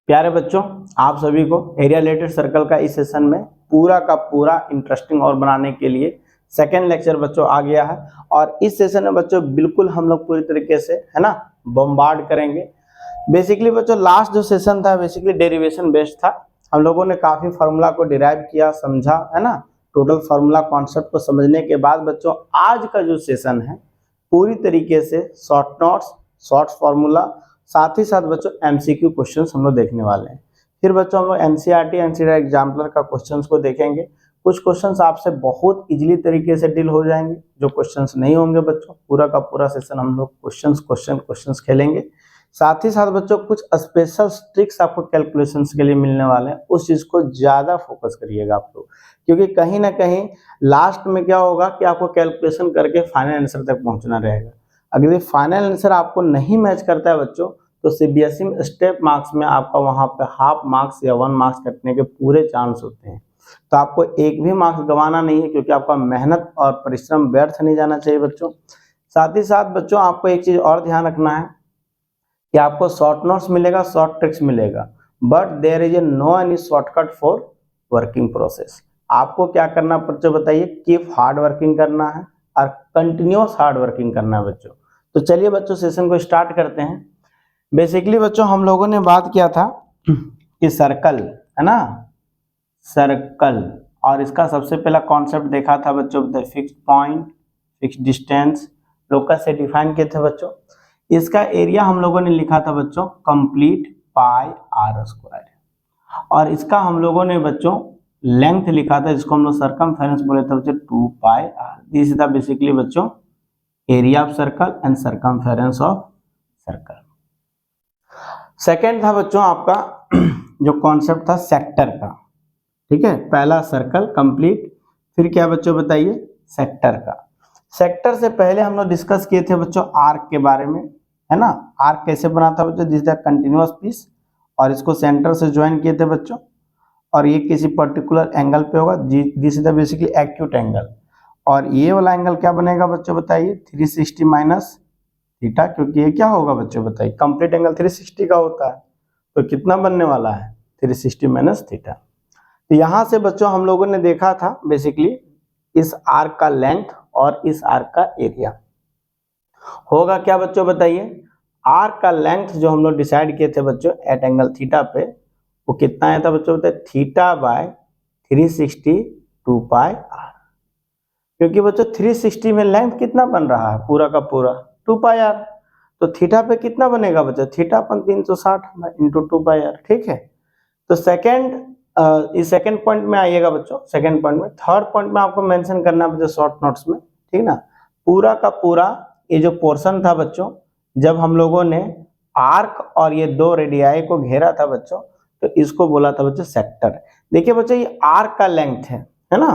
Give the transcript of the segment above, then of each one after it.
प्यारे बच्चों, आप सभी को एरिया रिलेटेड सर्कल का इस सेशन में पूरा का पूरा इंटरेस्टिंग और बनाने के लिए सेकेंड लेक्चर बच्चों आ गया है। और इस सेशन में बच्चों बिल्कुल हम लोग पूरी तरीके से है ना बम्बार्ड करेंगे। बेसिकली बच्चों लास्ट जो सेशन था बेसिकली डेरिवेशन बेस्ड था। हम लोगों ने काफी फार्मूला को डिराइव किया, समझा, है ना। टोटल फार्मूला कॉन्सेप्ट को समझने के बाद बच्चों आज का जो सेशन है पूरी तरीके से शॉर्ट नोट्स, शॉर्ट फार्मूला, साथ ही साथ बच्चों एमसीक्यू क्वेश्चंस हम लोग देखने वाले हैं। फिर बच्चों हम लोग एनसीईआरटी एग्जाम्पलर का क्वेश्चंस को देखेंगे। कुछ क्वेश्चंस आपसे बहुत इजीली तरीके से डील हो जाएंगे, जो क्वेश्चंस नहीं होंगे बच्चों पूरा का पूरा सेशन हम लोग क्वेश्चंस खेलेंगे। साथ ही साथ बच्चों कुछ स्पेशल ट्रिक्स आपको कैलकुलेशंस के लिए मिलने वाले हैं, उस चीज को ज्यादा फोकस करिएगा आप लोग, क्योंकि कहीं ना कहीं लास्ट में क्या होगा कि आपको कैलकुलेशन करके फाइनल आंसर तक पहुंचना रहेगा। अगर ये फाइनल आंसर आपको नहीं मैच करता है बच्चों तो सीबीएसई में स्टेप मार्क्स में आपका वहां पे हाफ मार्क्स या 1 मार्क्स कटने के पूरे चांस होते हैं। तो आपको एक भी मार्क्स गंवाना नहीं है, क्योंकि आपका मेहनत और परिश्रम व्यर्थ नहीं जाना चाहिए बच्चों। साथ ही साथ बच्चों आपको एक चीज और ध्यान रखना है कि आपको शॉर्ट नोट्स मिलेगा, शॉर्ट ट्रिक्स मिलेगा, but there is no any shortcut for working process. आपको क्या करना बच्चों बताइए, कीप हार्ड वर्किंग करना है और कंटिन्यूअस हार्ड वर्किंग करना है बच्चों। तो चलिए बच्चों सेशन को स्टार्ट करते हैं। बेसिकली बच्चों हम लोगों ने बात किया था कि सर्कल है ना, सर्कल, और इसका सबसे पहला कॉन्सेप्ट देखा था बच्चों fixed point, fixed distance, locus से डिफाइन किए थे बच्चों। इसका एरिया हम लोगों ने लिखा था बच्चों कंप्लीट पाई आर स्क्वायर, और इसका हम लोगों ने बच्चों लेंथ लिखा था जिसको हम लोग सर्कमफेरेंस बोले थे बच्चों 2 pi r. This is the basically बच्चों area of circle and circumference of circle. Second था बच्चों आपका जो कॉन्सेप्ट था सेक्टर का, ठीक है। पहला सर्कल कंप्लीट, फिर क्या बच्चों बताइए सेक्टर का। सेक्टर से पहले हम लोग डिस्कस किए थे बच्चों आर्क के बारे में, है ना। आर्क कैसे बना था बच्चों, this is the continuous piece, और इसको सेंटर से ज्वाइन किए थे बच्चों, और ये किसी पर्टिकुलर एंगल पे होगा, this is the basically acute angle. और ये वाला एंगल क्या बनेगा बच्चों बताइए 360 माइनस थीटा, क्योंकि ये क्या होगा बच्चों बताइए कंप्लीट एंगल 360 का होता है, तो कितना बनने वाला है 360 माइनस थीटा। तो यहाँ से बच्चों हम लोगों ने देखा था बेसिकली इस आर्क का लेंथ और इस आर्क का एरिया होगा क्या बच्चों बताइए। आर्क का लेंथ जो हम लोग डिसाइड किए थे बच्चों एट एंगल थीटा पे, वो कितना आया था बच्चों बताइए थीटा बाय 360 2 पाई आर, क्योंकि बच्चों 360 में लेंथ कितना बन रहा है पूरा का पूरा 2 पाई आर, तो थीटा पे कितना बनेगा बच्चों थीटा अपन 360 इंटू 2 पाई आर, ठीक है। तो इस सेकंड पॉइंट में आइएगा बच्चों, सेकंड पॉइंट में। थर्ड पॉइंट में आपको मेंशन करना है बच्चों शॉर्ट नोट्स में, ठीक ना। पूरा का पूरा ये जो पोर्शन था बच्चों, जब हम लोगों ने आर्क और ये दो रेडियाई को घेरा था बच्चों, तो इसको बोला था बच्चों सेक्टर। देखिए बच्चों ये आर्क का लेंथ है ना,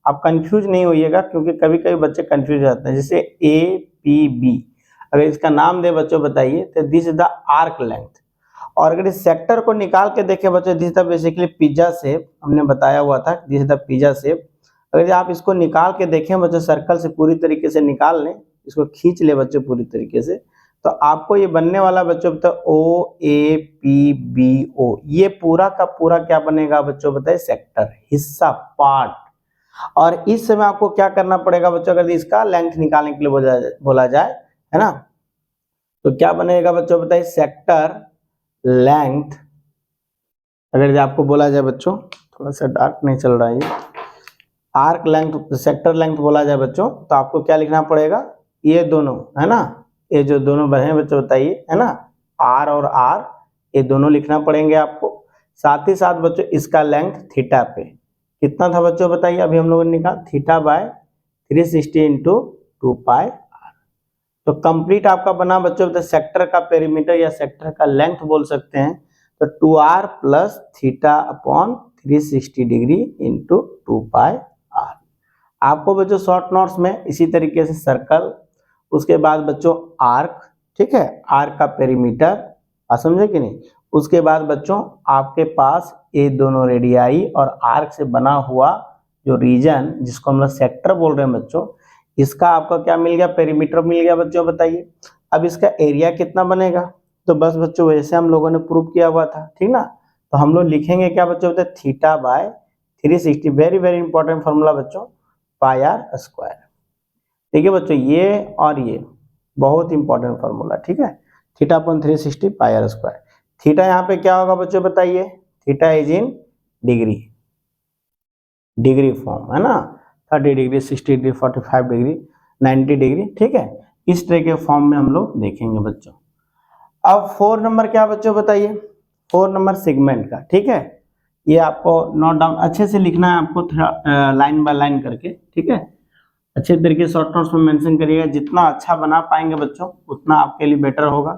आप कंफ्यूज नहीं होइएगा, क्योंकि कभी कभी बच्चे कंफ्यूज हो जाते हैं। जैसे ए पी बी, अगर इसका नाम दे बच्चों बताइए तो this is the arc length. और अगर इस सेक्टर को निकाल के देखें बच्चों, this is the basically pizza shape, हमने बताया हुआ था this is the pizza shape. अगर आप इसको निकाल के देखें बच्चों सर्कल से पूरी तरीके से निकाल लें, इसको खींच ले बच्चों पूरी तरीके से, तो आपको ये बनने वाला बच्चों बताओ ओ ए पी बी ओ, ये पूरा का पूरा क्या बनेगा बच्चों बताइए सेक्टर, हिस्सा, पार्ट। और इस समय आपको क्या करना पड़ेगा बच्चों, अगर इसका लेंथ निकालने के लिए बोला जाए है ना, तो क्या बनेगा बच्चों बताइए सेक्टर लेंथ। अगर आपको बोला जाए बच्चों, थोड़ा सा डार्क नहीं चल रहा है ये, आर्क लेंथ सेक्टर लेंथ बोला जाए बच्चों, तो आपको क्या लिखना पड़ेगा, ये दोनों है ना, ये जो दोनों बने बच्चों बताइए है ना, आर और आर, ये दोनों लिखना पड़ेंगे आपको। साथ ही साथ बच्चों इसका लेंथ थीटा पे कितना था बच्चों बताइए, अभी हम लोगों ने निकाला theta by 360 into 2 pi r. तो कंप्लीट आपका बना बच्चों तो सेक्टर का पेरीमीटर या सेक्टर का लेंथ बोल सकते हैं, तो 2r plus theta upon 360 degree into 2 pi r. आपको बच्चों शॉर्ट नोट्स में इसी तरीके से सर्कल, उसके बाद बच्चों आर्क, ठीक है, आर्क का पेरीमीटर, समझे कि नहीं। उसके बाद बच्चों आपके पास ये दोनों रेडियाई और आर्क से बना हुआ जो रीजन जिसको हम लोग सेक्टर बोल रहे हैं बच्चों, इसका आपका क्या मिल गया पेरीमीटर मिल गया बच्चों बताइए। अब इसका एरिया कितना बनेगा, तो बस बच्चों वैसे हम लोगों ने प्रूव किया हुआ था, ठीक ना। तो हम लोग लिखेंगे क्या बच्चों, होता है theta by 360, very very important formula बच्चों, पाई आर स्क्वायर। ठीक है बच्चों, ये और ये बहुत इंपॉर्टेंट फॉर्मूला, ठीक है। Theta upon 360 pi r square. Theta यहाँ पे क्या होगा बच्चों बताइए, theta is in degree, degree form है ना, 30 डिग्री, 60 डिग्री, 45 डिग्री, 90 डिग्री, ठीक है। इस तरह के फॉर्म में हम लोग देखेंगे बच्चों। अब 4 नंबर क्या बच्चों बताइए, 4 नंबर सेगमेंट का, ठीक है। ये आपको नोट डाउन अच्छे से लिखना है आपको, लाइन बाय लाइन करके, ठीक है। अच्छे तरीके से शॉर्ट नोट्स में मेंशन करिएगा, जितना अच्छा बना पाएंगे बच्चों उतना आपके लिए बेटर होगा।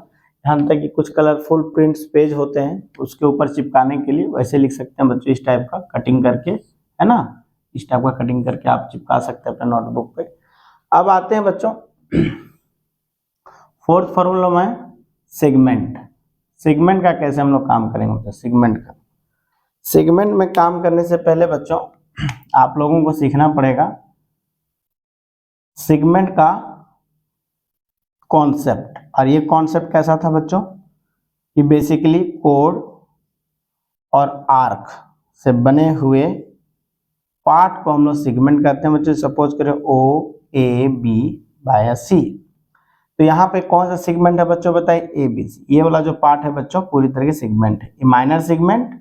ध्यान तक कि कुछ कलरफुल प्रिंट्स पेज होते हैं उसके ऊपर चिपकाने के लिए, वैसे लिख सकते हैं बच्चों, इस टाइप का कटिंग करके, है ना, इस टाइप का कटिंग करके आप चिपका सकते हैं अपने नोटबुक पे। अब आते हैं बच्चों 4th फॉर्मूला में सेगमेंट। सेगमेंट का कैसे हम लोग काम करेंगे बच्चों, सेगमेंट का, सेगमेंट में काम करने से पहले बच्चों आप लोगों को सीखना पड़ेगा सेगमेंट का कॉन्सेप्ट। और ये कॉन्सेप्ट कैसा था बच्चों, कि बेसिकली कोड और आर्क से बने हुए पार्ट को हम लोग सेगमेंट कहते हैं बच्चों। सपोज करें ओ ए बी बाय सी, तो यहाँ पे कौन सा सेगमेंट है बच्चों बताइए, ए बी सी। ये वाला जो पार्ट है बच्चों पूरी तरह के सेगमेंट है, ये माइनर सेगमेंट,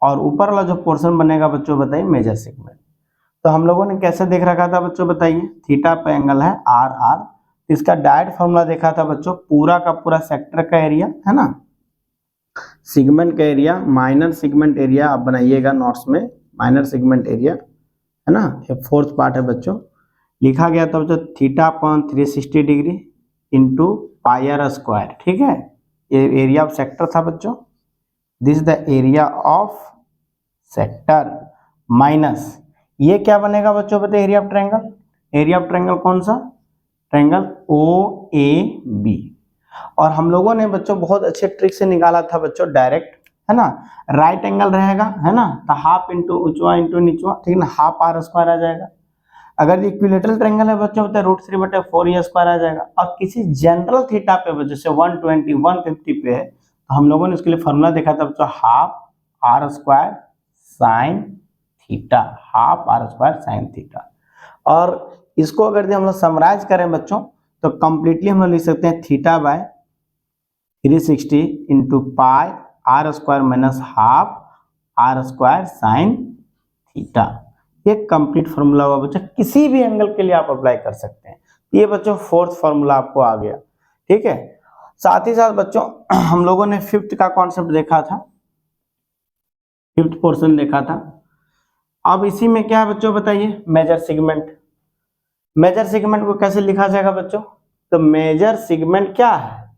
और ऊपर वाला जो पोर्शन बनेगा बच्चों बताइए मेजर सेगमेंट। तो हम लोगों ने कैसे देख रखा था बच्चों बताइए, थीटा पे एंगल है आर आर, इसका डायरेक्ट फॉर्मूला देखा था बच्चों, पूरा का पूरा सेक्टर का एरिया है ना, सेगमेंट का एरिया, माइनर सेगमेंट एरिया आप बनाइएगा नोट्स में, माइनर सेगमेंट एरिया है ना, ये 4th पार्ट है बच्चों। लिखा गया था बच्चों theta upon 360 degree into pi r square, ठीक है। ये एरिया ऑफ सेक्टर था बच्चों, this is the area of sector, minus ये क्या बनेगा बच्चों बताइए, area of triangle. Area of triangle कौन सा, ट्रायंगल ओ ए बी। और हम लोगों ने बच्चों बहुत अच्छे ट्रिक से निकाला था बच्चों, डायरेक्ट, है ना। राइट एंगल रहेगा, है ना, तो हाफ इंटू ऊंचवा इंटू नीचवा, ठीक है ना, हाफ आर स्क्वायर आ जाएगा। अगर इक्विलेटरल ट्रायंगल है बच्चों तो √3/4 ये स्क्वायर आ जाएगा। और किसी जनरल थीटा पे बच्चों से 120 150 पे है, तो हम लोगों ने इसके लिए फॉर्मूला देखा था बच्चों, half r square sine theta, half r square sine theta. और इसको अगर हम लोग समराइज करें बच्चों तो कंप्लीटली हम लोग लिख सकते हैं theta by 360 into pi r square minus half r square sine theta. ये कंप्लीट फॉर्मूला हुआ बच्चों, किसी भी एंगल के लिए आप अप्लाई कर सकते हैं। ये बच्चों 4th फॉर्मूला आपको आ गया, ठीक है। साथ ही साथ बच्चों हम लोगों ने 5th का कॉन्सेप्ट देखा था, 5th पोर्शन देखा था। अब इसी में क्या है बच्चों बताइए, मेजर सेगमेंट। मेजर सेगमेंट को कैसे लिखा जाएगा बच्चों, तो मेजर सेगमेंट क्या है,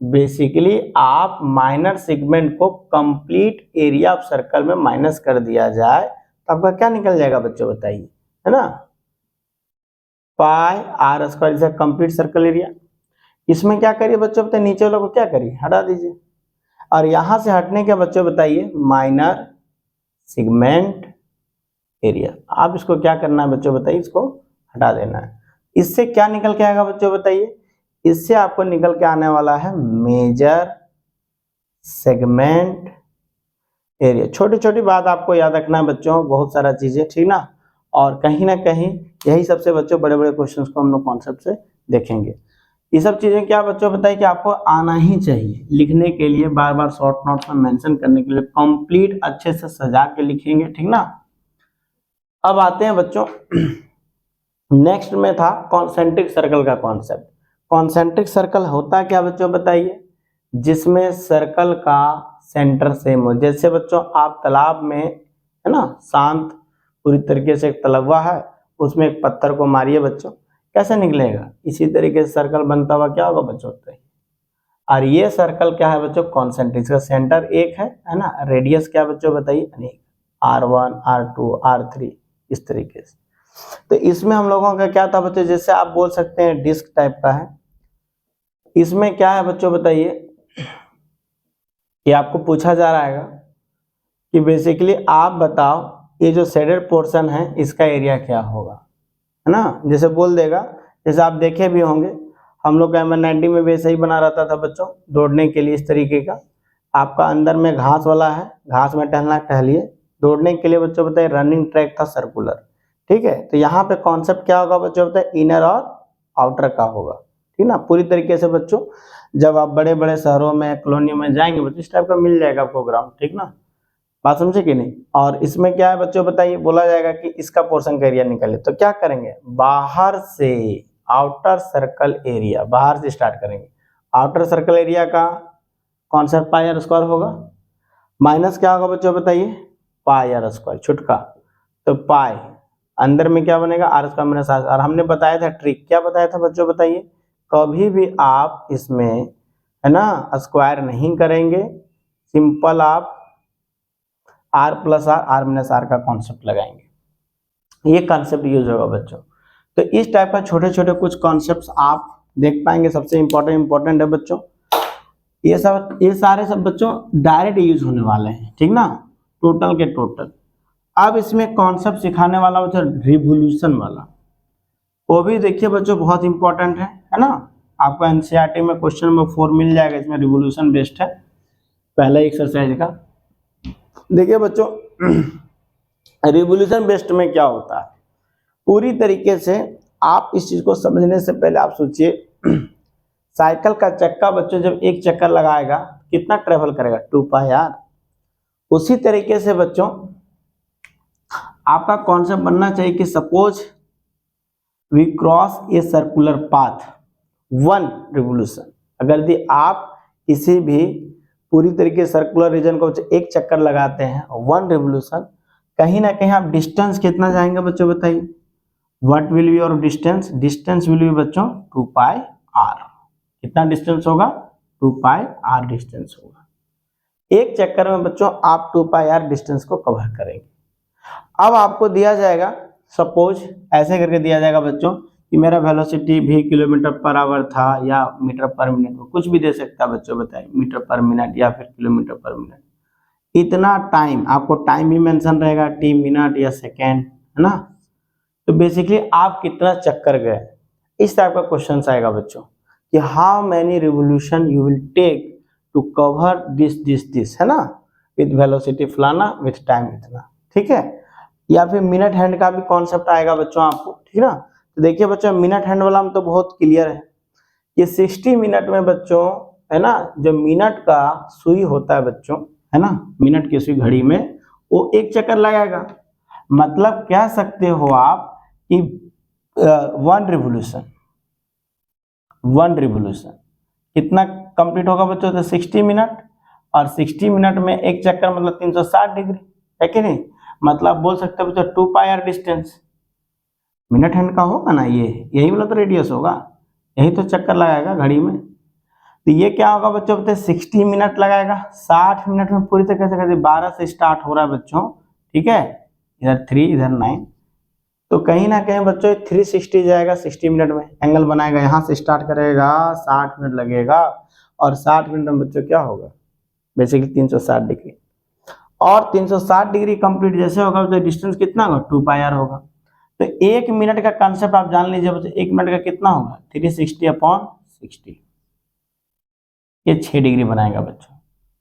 बेसिकली आप माइनर सेगमेंट को कंप्लीट एरिया ऑफ सर्कल में माइनस कर दिया जाए तो आपका क्या निकल जाएगा बच्चों बताइए, है ना, pi r square is complete circle area. इसमें क्या करिए बच्चों बताइए, नीचे वाला को क्या करिए, हटा दीजिए। और यहां से हटने के बच्चों बताइए माइनर सेगमेंट एरिया, आप इसको क्या करना है बच्चों बताइए, इसको हटा देना है। इससे क्या निकल के आएगा बच्चों बताइए, इससे आपको निकल के आने वाला है मेजर सेगमेंट एरिया। छोटी छोटी बात आपको याद रखना है बच्चों, बहुत सारा चीजें, ठीक ना। और कहीं ना कहीं यही सबसे बच्चों बड़े बड़े क्वेश्चंस को हम लोग कॉन्सेप्ट से देखेंगे। ये सब चीजें क्या बच्चों बताइए कि आपको आना ही चाहिए लिखने के लिए, बार बार शॉर्ट नोट्स में मेंशन करने के लिए, कंप्लीट अच्छे से सजा के लिखेंगे, ठीक ना। अब आते हैं बच्चों नेक्स्ट में था कॉन्सेंट्रिक सर्कल का कॉन्सेप्ट। कॉन्सेंट्रिक सर्कल होता क्या बच्चों बताइए, जिसमें सर्कल का सेंटर सेम हो। जैसे बच्चों आप तालाब में, है ना, शांत पूरी तरीके से एक तलवा है, उसमें एक पत्थर को मारिए बच्चों, कैसे निकलेगा, इसी तरीके से सर्कल बनता हुआ क्या होगा बच्चों बताइए। और ये सर्कल क्या है बच्चों, कॉन्सेंट्रिक, इसका सेंटर एक है ना, रेडियस क्या बच्चों बताइए अनेक, R1 R2 R3 इस तरीके से। तो इसमें हम लोगों का क्या था बच्चों, जैसे आप बोल सकते हैं डिस्क टाइप का है। इसमें क्या है बच्चों बताइए कि आपको पूछा जा रहा है कि बेसिकली आप बताओ ये जो शेडेड पोर्शन है इसका एरिया क्या होगा, है ना। जैसे बोल देगा, जैसे आप देखे भी होंगे हम लोग का MN90 में भी ऐसा ही बना रहता था बच्चों, दौड़ने के लिए इस तरीके का। आपका अंदर में घास वाला है, घास में टहलना टहलिए। दौड़ने के लिए बच्चों बताइए रनिंग ट्रैक था सर्कुलर, ठीक है। तो यहाँ पे कॉन्सेप्ट क्या होगा बच्चों बताइए, इनर और आउटर का होगा, ठीक ना। पूरी तरीके से बच्चों जब आप बड़े बड़े शहरों में कॉलोनियों में जाएंगे बच्चों, इस टाइप का मिल जाएगा आपको ग्राउंड, ठीक ना। बात समझे कि नहीं। और इसमें क्या है बच्चों बताइए, बोला जाएगा कि इसका पोर्शन का एरिया निकालिए। तो क्या करेंगे, बाहर से आउटर सर्कल एरिया, बाहर से स्टार्ट करेंगे। आउटर सर्कल एरिया का कॉन्सेप्ट पाई आर स्क्वायर होगा, माइनस क्या होगा बच्चों बताइए, पाई आर स्क्वायर छुटका। तो पाई अंदर में क्या बनेगा, आर स्क्वायर माइनस आर। और हमने बताया था ट्रिक, क्या बताया था बच्चों बताइए, कभी भी आप इसमें है ना स्क्वायर नहीं करेंगे, सिंपल आप r plus r minus r का कॉन्सेप्ट लगाएंगे। ये कॉन्सेप्ट यूज होगा बच्चों। तो इस टाइप का छोटे छोटे कुछ कॉन्सेप्ट्स आप देख पाएंगे। सबसे इंपॉर्टेंट है बच्चों, ये सारे सब बच्चों डायरेक्ट यूज होने वाले हैं, ठीक ना, टोटल के टोटल। अब इसमें कॉन्सेप्ट सिखाने वाला बच्चों रिवोल्यूशन वाला, वो भी देखिए बच्चों बहुत इंपॉर्टेंट है ना। आपको एनसीईआरटी में क्वेश्चन नंबर 4 मिल जाएगा, इसमें रिवोल्यूशन बेस्ड है, पहले एक्सरसाइज का। देखिए बच्चों रिवोल्यूशन बेस्ड में क्या होता है, पूरी तरीके से आप इस चीज को समझने से पहले आप सोचिए साइकिल का चक्का बच्चों जब एक चक्कर लगाएगा कितना ट्रेवल करेगा, 2 पाई आर। उसी तरीके से बच्चों आपका कॉन्सेप्ट बनना चाहिए कि suppose we cross a circular path 1 revolution. अगर यदि आप किसी भी पूरी तरीके सर्कुलर रीजन को एक चक्कर लगाते हैं 1 रिवोल्यूशन, कहीं ना कहीं आप डिस्टेंस कितना जाएंगे बच्चों बताइए, what will be your distance, distance will be बच्चों 2 पाई आर। कितना डिस्टेंस होगा, 2 पाई आर डिस्टेंस होगा। एक चक्कर में बच्चों आप 2 पाई आर डिस्टेंस को कवर करेंगे। अब आपको दिया जाएगा, सपोज ऐसे करके दिया जाएगा बच्चों कि मेरा वेलोसिटी भी किलोमीटर पर आवर था या मीटर पर मिनट, कुछ भी दे सकता है बच्चों बताइए, मीटर पर मिनट या फिर किलोमीटर पर मिनट। इतना टाइम, आपको टाइम भी मेंशन रहेगा, टी मिनट या सेकेंड, है ना। तो बेसिकली आप कितना चक्कर गए, इस टाइप का क्वेश्चन आएगा बच्चों कि how many revolution you will take to cover this, है ना, विथ वेलोसिटी फलाना विथ टाइम इतना, ठीक है। या फिर मिनट हैंड का भी कॉन्सेप्ट आएगा बच्चों आपको, ठीक ना। तो देखिए बच्चों मिनट हैंड वाला में तो बहुत क्लियर है, ये 60 मिनट में बच्चों है ना, जो मिनट का सुई होता है बच्चों, है ना, मिनट की सुई घड़ी में वो एक चक्कर लगाएगा। मतलब कह सकते हो आप कि 1 रिवोल्यूशन कितना कंप्लीट होगा बच्चों, तो 60 मिनट, और 60 मिनट में एक चक्कर मतलब 360 डिग्री, है कि नहीं। मतलब बोल सकते हो बच्चों 2 pi are distance minute hand का होगा ना, ये यही वाला तो रेडियस होगा, यही तो चक्कर लगाएगा घड़ी में। तो ये क्या होगा बच्चों बताइए, 60 मिनट लगाएगा, 60 मिनट में पूरी तरीके से 12 से स्टार्ट हो रहा है बच्चों, ठीक है, इधर 3 इधर 9, तो कहीं ना कहीं बच्चों 360 जाएगा 60 मिनट में, एंगल बनाएगा, यहाँ से स्टार्ट करेगा 60 मिनट लगेगा, और 60 मिनट में बच्चों क्या होगा, बेसिकली 360 डिग्री। और 360 डिग्री कंप्लीट जैसे होगा तो डिस्टेंस कितना होगा, 2 पाई आर होगा। तो 1 मिनट का कंसेप्ट आप जान लीजिए बच्चों, 1 मिनट का कितना होगा, 360/60, ये 6 डिग्री बनाएगा बच्चों,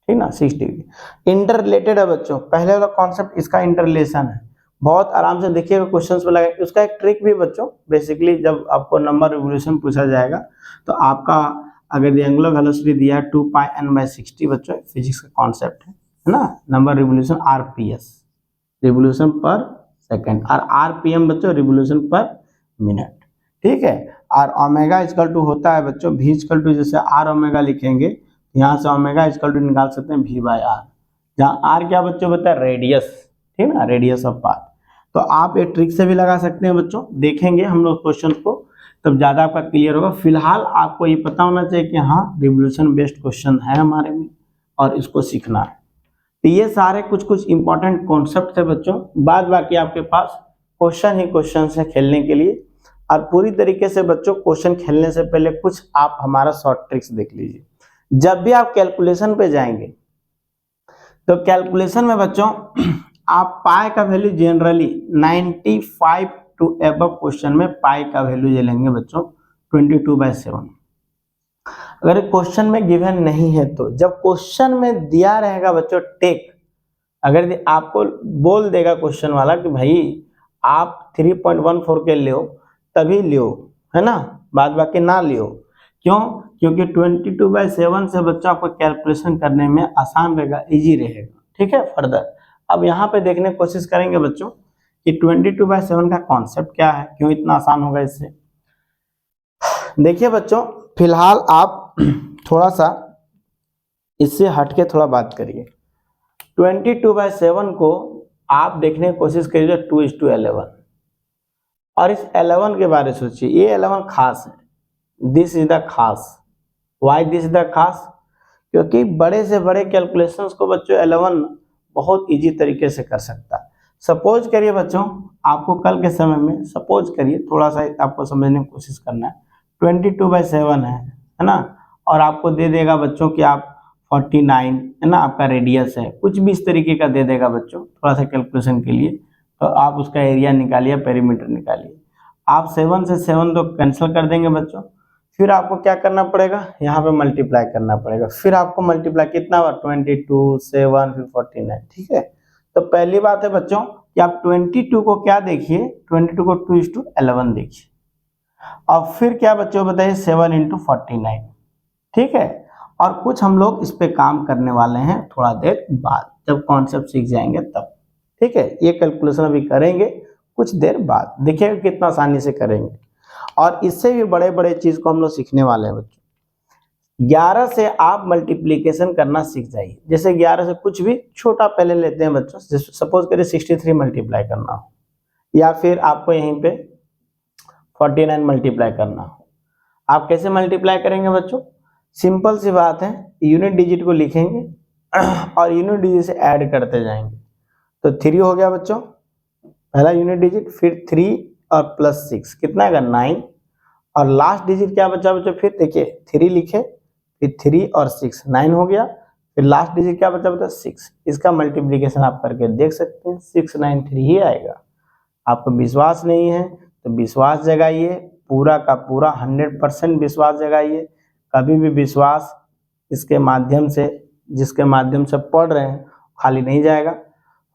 ठीक ना, 6 डिग्री। इंटर रिलेटेड है बच्चों, पहले वाला कॉन्सेप्ट इसका इंटर रिलेशन है, बहुत आराम से देखिएगा क्वेश्चंस में लगे। उसका एक ट्रिक भी बच्चों, बेसिकली जब आपको नंबर रिवोल्यूशन पूछा जाएगा तो आपका अगर एंगुलर वेलोसिटी दिया है 2 पाई n/60 बच्चों, फिजिक्स का कॉन्सेप्ट है ना, number revolution RPS, revolution per second, और RPM बच्चों रिवोल्यूशन पर मिनट, ठीक है। और ओमेगा इक्वल टू होता है बच्चों V इक्वल टू, जैसे R ओमेगा लिखेंगे यहाँ से ओमेगा इक्वल टू निकाल सकते हैं V/R, जहाँ R क्या बच्चों बताया, रेडियस, ठीक ना, रेडियस ऑफ पाथ। तो आप एक ट्रिक से भी लगा सकते हैं बच्चों, देखेंगे हम लोग क्वेश्चन को तब ज्यादा आपका क्लियर होगा। फिलहाल आपको ये पता होना चाहिए कि हाँ रिवोल्यूशन बेस्ड क्वेश्चन है हमारे में और इसको सीखना है। तो ये सारे कुछ इंपॉर्टेंट कॉन्सेप्ट थे बच्चों, बाद बाकी आपके पास क्वेश्चन ही क्वेश्चन है खेलने के लिए। और पूरी तरीके से बच्चों क्वेश्चन खेलने से पहले कुछ आप हमारा शॉर्ट ट्रिक्स देख लीजिए। जब भी आप कैलकुलेशन पे जाएंगे तो कैलकुलेशन में बच्चों आप पाई का value generally 95 to above question में पाई का वैल्यू ले लेंगे बच्चों 22/7, अगर क्वेश्चन में गिवन नहीं है तो, जब क्वेश्चन में दिया रहेगा बच्चों टेक, अगर आपको बोल देगा क्वेश्चन वाला कि भाई आप 3.14 के लियो तभी लियो, है ना, बाद बाकी ना लियो। क्यों? क्योंकि 22/7 से बच्चा आपको कैलकुलेशन करने में आसान रहेगा, इजी रहेगा। ठीक है, फर्दर अब यहाँ पे देखने की कोशिश करेंगे बच्चों कि 22/7 का कॉन्सेप्ट क्या है, क्यों इतना आसान होगा इससे। देखिए बच्चों, फिलहाल आप थोड़ा सा इससे हटके थोड़ा बात करिए। 22/7 को आप देखने की कोशिश करिए 2:11, और इस 11 के बारे में सोचिए। ये 11 खास है, दिस इज द खास। वाई दिस इज द खास? क्योंकि बड़े से बड़े कैलकुलेशंस को बच्चों 11 बहुत इजी तरीके से कर सकता है। सपोज करिए बच्चों, आपको कल के समय में सपोज करिए, थोड़ा सा आपको समझने की कोशिश करना है, 22/7 है ना, और आपको दे देगा बच्चों कि आप 49 है ना, आपका रेडियस है, कुछ भी इस तरीके का दे देगा बच्चों थोड़ा सा कैलकुलेशन के लिए, तो आप उसका एरिया निकालिए, पेरीमीटर निकालिए। आप 7 से 7 तो कैंसिल कर देंगे बच्चों, फिर आपको क्या करना पड़ेगा, यहाँ पे मल्टीप्लाई करना पड़ेगा, फिर आपको मल्टीप्लाई कितना हुआ, 22, 7, फिर 49। ठीक है, तो पहली बात है बच्चों कि आप 22 को क्या देखिए, 22 को 2:11 देखिए, और फिर क्या बच्चों बताइए 7 × 49। ठीक है, और कुछ हम लोग इस पे काम करने वाले हैं थोड़ा देर बाद, जब कॉन्सेप्ट सीख जाएंगे तब। ठीक है, ये कैलकुलेशन अभी करेंगे कुछ देर बाद, देखिएगा कितना आसानी से करेंगे, और इससे भी बड़े बड़े चीज को हम लोग सीखने वाले हैं बच्चों। 11 से आप मल्टीप्लीकेशन करना सीख जाइए। जैसे 11 से कुछ भी छोटा पहले लेते हैं बच्चों, सपोज करिए 63 मल्टीप्लाई करना हो, या फिर आपको यहीं पे 49 मल्टीप्लाई करना हो, आप कैसे मल्टीप्लाई करेंगे बच्चों? सिंपल सी बात है, यूनिट डिजिट को लिखेंगे और यूनिट डिजिट से ऐड करते जाएंगे। तो 3 हो गया बच्चों पहला यूनिट डिजिट, फिर 3 और प्लस 6 कितना है 9, और लास्ट डिजिट क्या बचा बच्चों, फिर देखिए 3 लिखे, फिर 3 और 6 9 हो गया, फिर लास्ट डिजिट क्या बचा 6। इसका मल्टीप्लीकेशन आप करके देख सकते हैं, 693 ही आएगा। आपको विश्वास नहीं है तो विश्वास जगाइए, पूरा का पूरा 100% विश्वास जगाइए। कभी भी विश्वास इसके माध्यम से, जिसके माध्यम से पढ़ रहे हैं, खाली नहीं जाएगा।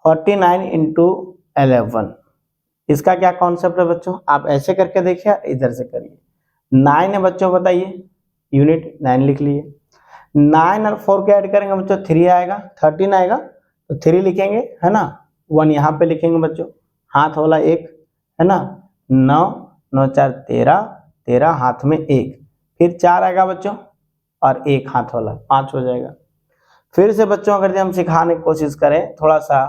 49 × 11, इसका क्या कॉन्सेप्ट है बच्चों, आप ऐसे करके देखिए, इधर से करिए। 9 है बच्चों, बताइए, यूनिट 9 लिख लिए, 9 और 4 के ऐड करेंगे बच्चों 3 आएगा, 13 आएगा, तो 3 लिखेंगे, है ना, 1 यहाँ पे लिखेंगे बच्चों, हाथ वाला 1, है ना, 9 9 4 13, 13 हाथ में 1, फिर 4 आएगा बच्चों, और 1 हाथ वाला 5 हो जाएगा। फिर से बच्चों अगर हम सिखाने की कोशिश करें, थोड़ा सा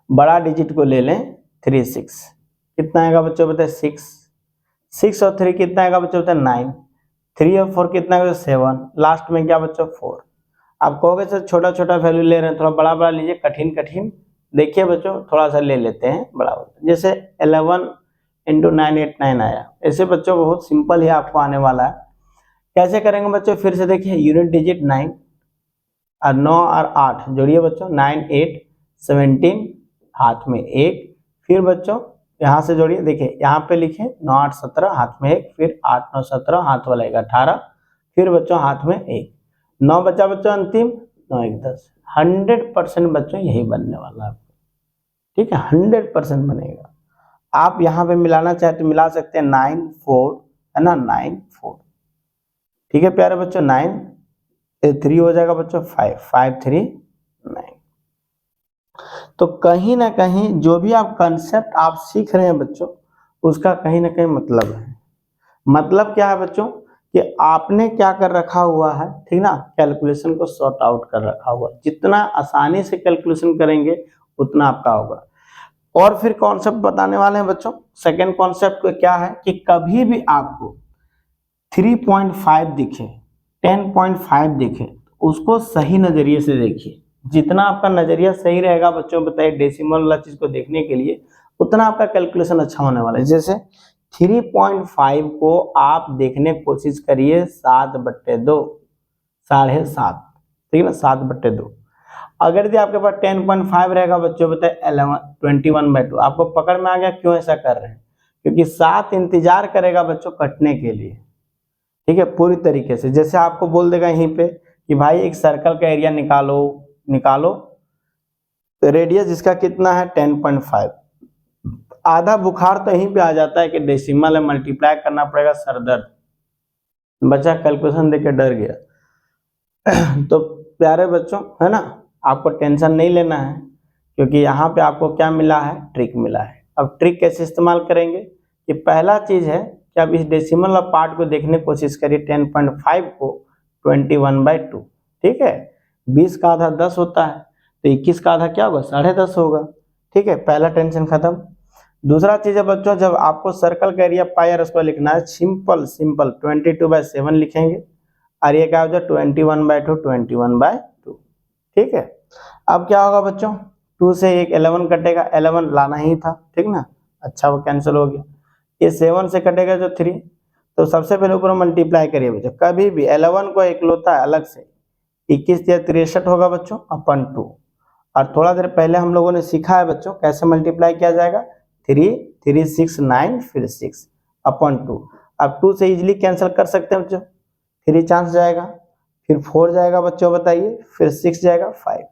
बड़ा डिजिट को ले लें, 3 6 कितना आएगा बच्चों बताए 6 और 3 कितना आएगा बच्चों बताए 9, 3 और 4 कितना आएगा 7, लास्ट में क्या बच्चों 4। आप कहोगे सर छोटा छोटा वैल्यू ले रहे हैं, थोड़ा बड़ा बड़ा लीजिए, कठिन कठिन। देखिए बच्चों थोड़ा सा ले लेते हैं बड़ा, जैसे 11 × 989 आया, ऐसे बच्चों बहुत सिंपल ही आपको आने वाला है। कैसे करेंगे बच्चों, फिर से देखिए, यूनिट डिजिट 9 और 9 और 8 जोड़िए बच्चों, 9 8 17 हाथ में 1, फिर बच्चों यहाँ से जोड़िए, देखिए यहाँ पे लिखे 9 8 17 हाथ में 1, फिर 8 9 17 हाथ वाला 1 18, फिर बच्चों हाथ में 1, 9 बचा बच्चों अंतिम, 9 1 10। 100% बच्चों यही बनने वाला है, ठीक है, 100% बनेगा। आप यहाँ पे मिलाना चाहे तो मिला सकते हैं, 9 4 है ना, 9 4, ठीक है प्यारे बच्चों, 9 3 हो जाएगा बच्चों 5 5 3 9। तो कहीं ना कहीं जो भी आप कंसेप्ट आप सीख रहे हैं बच्चों, उसका कहीं ना कहीं मतलब है। मतलब क्या है बच्चों, कि आपने क्या कर रखा हुआ है, ठीक ना, कैलकुलेशन को सॉर्ट आउट कर रखा हुआ है। जितना आसानी से कैलकुलेशन करेंगे उतना आपका होगा। और फिर कॉन्सेप्ट बताने वाले हैं बच्चों। सेकंड कॉन्सेप्ट क्या है कि कभी भी आपको 3.5 दिखे, 10.5 दिखे, उसको सही नजरिए से देखिए। जितना आपका नजरिया सही रहेगा बच्चों, बताइए डेसिमल वाला चीज को देखने के लिए, उतना आपका कैलकुलेशन अच्छा होने वाला है। जैसे 3.5 को आप देखने की कोशिश करिए 7/2, 7.5, ठीक है ना, 7/2। अगर यदि आपके पास 10.5 रहेगा बच्चों, बताए 21/2, आपको पकड़ में आ गया क्यों ऐसा कर रहे हैं, क्योंकि 7 इंतजार करेगा बच्चों कटने के लिए, ठीक है, पूरी तरीके से। जैसे आपको बोल देगा यहीं पे कि भाई एक सर्कल का एरिया निकालो तो रेडियस इसका कितना है 10.5। आधा बुखार तो यहीं पे आ जाता है कि डेसिमल है, मल्टीप्लाई करना पड़ेगा, सरदर्द। बच्चा कैलकुलेशन देके डर गया। तो प्यारे बच्चों, है ना, आपको टेंशन नहीं लेना है, क्योंकि यहाँ पे आपको क्या मिला है, ट्रिक मिला है। अब ट्रिक कैसे इस्तेमाल करेंगे, कि पहला चीज है कि अब इस डेसिमल पार्ट को देखने की कोशिश करिए। 10.5 को 21/2, ठीक है, 20 का आधा 10 होता है, तो 21 का आधा क्या होगा, 10.5 होगा। ठीक है, पहला टेंशन खत्म। दूसरा चीज है बच्चों, जब आपको सर्कल का एरिया पाई आर स्क्वायर लिखना है, सिंपल 22/7 लिखेंगे, और ये क्या हो जाए 21/2। ठीक है, अब क्या होगा बच्चों, 2 से एक 11 कटेगा, 11 लाना ही था, ठीक ना, अच्छा वो कैंसिल हो गया। ये 7 से कटेगा जो 3, तो सबसे पहले ऊपर मल्टीप्लाई करिए बच्चों। कभी भी 11 को एक लोता है अलग से, 21 या 63 होगा बच्चों अपन 2। और थोड़ा देर पहले हम लोगों ने सीखा है बच्चों कैसे मल्टीप्लाई किया जाएगा, 3 3 6 9 फिर 6 अपन 2। अब 2 से इजिली कैंसिल कर सकते हैं बच्चों, 3 चांस जाएगा, फिर 4 जाएगा बच्चों बताइए, फिर 6 जाएगा 5।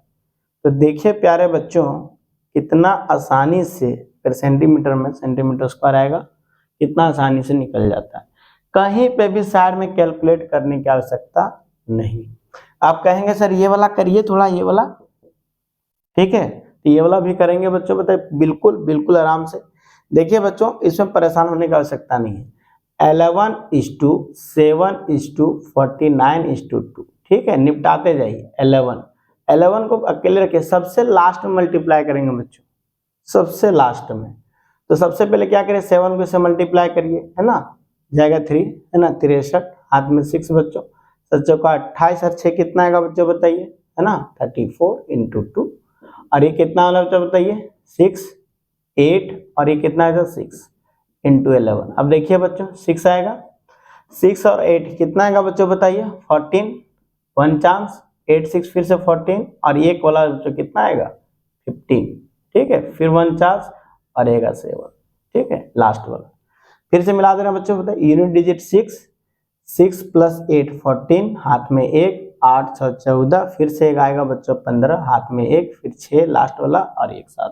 तो देखिए प्यारे बच्चों, कितना आसानी से, फिर सेंटीमीटर में सेंटीमीटर स्क्वायर आएगा, कितना आसानी से निकल जाता है। कहीं पे भी साइड में कैलकुलेट करने की आवश्यकता नहीं। आप कहेंगे सर ये वाला करिए थोड़ा, ये वाला, ठीक है, तो ये वाला भी करेंगे बच्चों, बताइए, बिल्कुल बिल्कुल आराम से। देखिए बच्चों, इसमें परेशान होने की आवश्यकता नहीं है। 11:7:49:2, ठीक है, निपटाते जाइए। 11 को अकेले रखिए, सबसे लास्ट में मल्टीप्लाई करेंगे बच्चों, सबसे लास्ट में। तो सबसे पहले क्या करें, 7 को इससे मल्टीप्लाई करिए, है ना, जाएगा 3, है ना, 63, हाथ में 6 बच्चों, 7 का 28 और 6 कितना आएगा बच्चों बताइए, है ना, 34 × 2। और ये कितना वाला बच्चों बताइए, 6 8, और ये कितना आएगा 6 × 11। अब देखिए बच्चों 6 आएगा, 6 और 8 कितना आएगा बच्चों बताइए, 14, 1 चांस, 8 6 फिर से 14, और एक वाला बच्चों कितना आएगा 15, ठीक है, फिर 1 चांस और आएगा 7, ठीक है, लास्ट वाला। फिर से मिला देना बच्चों, बताइए, यूनिट डिजिट 6 + 8 14, हाथ में 1, 8 6 14, फिर से एक आएगा बच्चों 15, हाथ में 1, फिर 6 लास्ट वाला और एक साथ,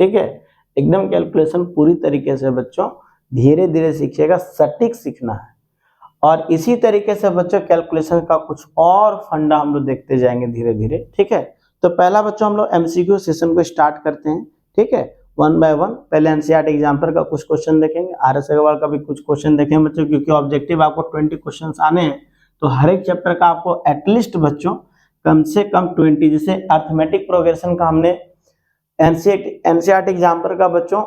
ठीक है। एकदम कैलकुलेशन पूरी तरीके से बच्चों धीरे धीरे सीखिएगा, सटीक सीखना है। और इसी तरीके से बच्चों कैलकुलेशन का कुछ और फंडा हम लोग देखते जाएंगे धीरे धीरे, ठीक है। तो पहला बच्चों हम लोग एमसीक्यू सेशन को स्टार्ट करते हैं, ठीक है, 1 बाय 1। पहले एनसीईआरटी एग्जाम्पल का कुछ क्वेश्चन देखेंगे, आरएस अग्रवाल का भी कुछ क्वेश्चन देखेंगे बच्चों, क्योंकि ऑब्जेक्टिव आपको 20 क्वेश्चन आने हैं, तो हर एक चैप्टर का आपको एटलीस्ट बच्चों कम से कम 20, जैसे अर्थमेटिक प्रोग्रेशन का हमने एनसीईआरटी एग्जाम्पल का बच्चों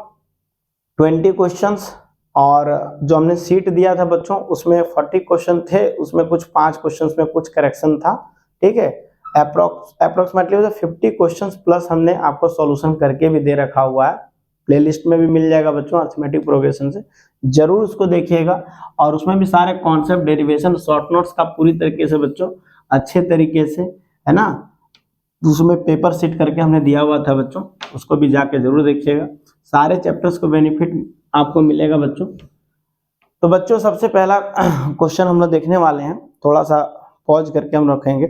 20 क्वेश्चंस, और जो हमने सीट दिया था बच्चों उसमें 40 क्वेश्चन थे, उसमें कुछ 5 क्वेश्चंस में कुछ करेक्शन था, ठीक है। अप्रोक्सीमेटली 50 क्वेश्चंस प्लस हमने आपको सॉल्यूशन करके भी दे रखा हुआ है, प्लेलिस्ट में भी मिल जाएगा बच्चों अर्थमेटिक प्रोग्रेशन से, जरूर उसको देखिएगा। और उसमें भी सारे कॉन्सेप्ट, डेरिवेशन, शॉर्ट नोट्स का पूरी तरीके से बच्चों अच्छे तरीके से, है ना, उसमें पेपर सेट करके हमने दिया हुआ था बच्चों, उसको भी जाके जरूर देखिएगा, सारे चैप्टर्स को बेनिफिट आपको मिलेगा बच्चों। तो बच्चों सबसे पहला क्वेश्चन हम लोग देखने वाले हैं, थोड़ा सा पॉज करके हम रखेंगे।